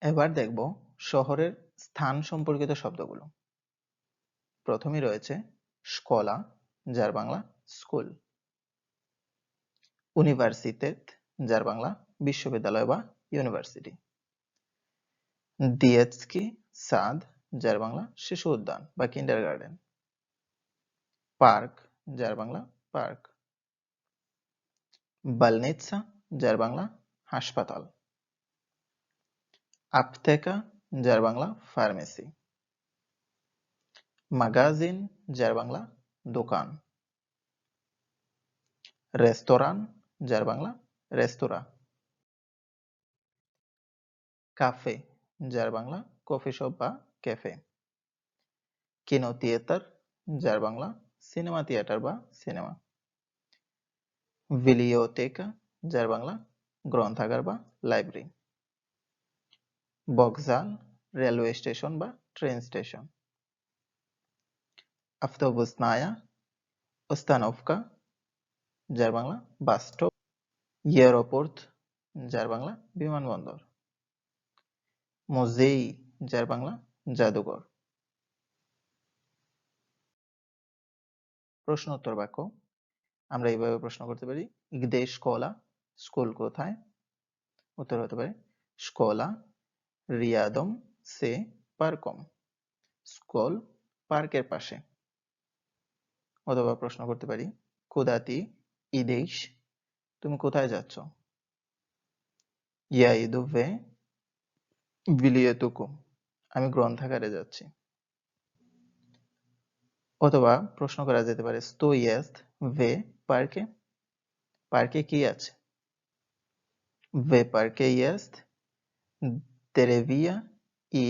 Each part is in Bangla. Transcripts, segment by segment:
এবার দেখব শহরের স্থান সম্পর্কিত শব্দগুলো। প্রথমেই রয়েছে স্কোলা, যার বাংলা স্কুল। ইউনিভার্সিটেট, যার বাংলা বিশ্ববিদ্যালয় বা ইউনিভার্সিটি। দিয়েৎস্কি সাদ, যার বাংলা শিশু উদ্যান বা কিন্ডারগার্টেন। পার্ক, যার বাংলা পার্ক। বালনিৎসা, যার বাংলা হাসপাতাল। আপথেকা, যার বাংলা ফার্মেসি। মাগাজিন, যার বাংলা দোকান। রেস্তোরাঁ, যার বাংলা রেস্তোরাঁ। কাফে, যার বাংলা কফি শপ বা ক্যাফে। কিনো থিয়েটার, যার বাংলা সিনেমা থিয়েটার বা সিনেমা। বিলিওতেকা, যার বাংলা গ্রন্থাগার বা লাইব্রেরি। বকজাল, রেলওয়ে স্টেশন বা ট্রেন স্টেশন। আফতোবুসনায়া, ওস্তানভকা, যার বাংলা বাস স্টপ। এয়ারপোর্ট, যার বাংলা বিমানবন্দর। মুজেই, যার বাংলা জাদুঘর। প্রশ্ন উত্তর বাক্য আমরা এইভাবে প্রশ্ন করতে পারি: গদে স্কোলা, স্কুল কোথায়? উত্তর হতে পারে স্কোলা রিয়াদম সে পার্কম, স্কুল পার্কের পাশে। অথবা প্রশ্ন করতে পারি কুদাতি ইদেশ, তুমি কোথায় যাচ্ছ? ইয়া ইদুভে বিলিয়েতুকু, আমি গ্রন্থাগারে যাচ্ছি। অথবা প্রশ্ন করা যেতে পারে স্তো ইয়েস্ত ভে পার্কে, পার্কে কি আছে? ভে পার্কে ইয়েস্ত দেরেভিয়া ই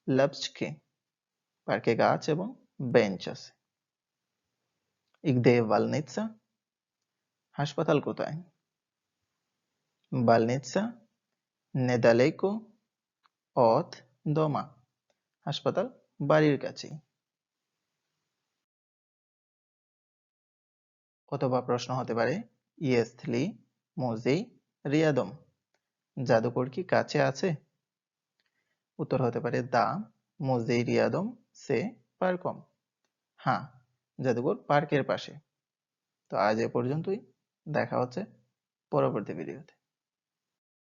লাবচকে, পার্কে গাছ এবং বেঞ্চ আছে। ইগদে বালনিৎসা, হাসপাতাল কোথায়? বালনিৎসা নেদালেকো অথ দমা, হাসপাতাল বাড়ির কাছেই। অথবা প্রশ্ন হতে পারে ইয়েস্থলি মোজেই রিয়াদম, জাদুঘর কি কাছে আছে? উত্তর হতে পারে দা মোজেই রিয়াদম সে পার্কম, হ্যাঁ জাদুঘর পার্কের পাশে। তো আজ এ পর্যন্তই, দেখা হচ্ছে পরবর্তী ভিডিওতে।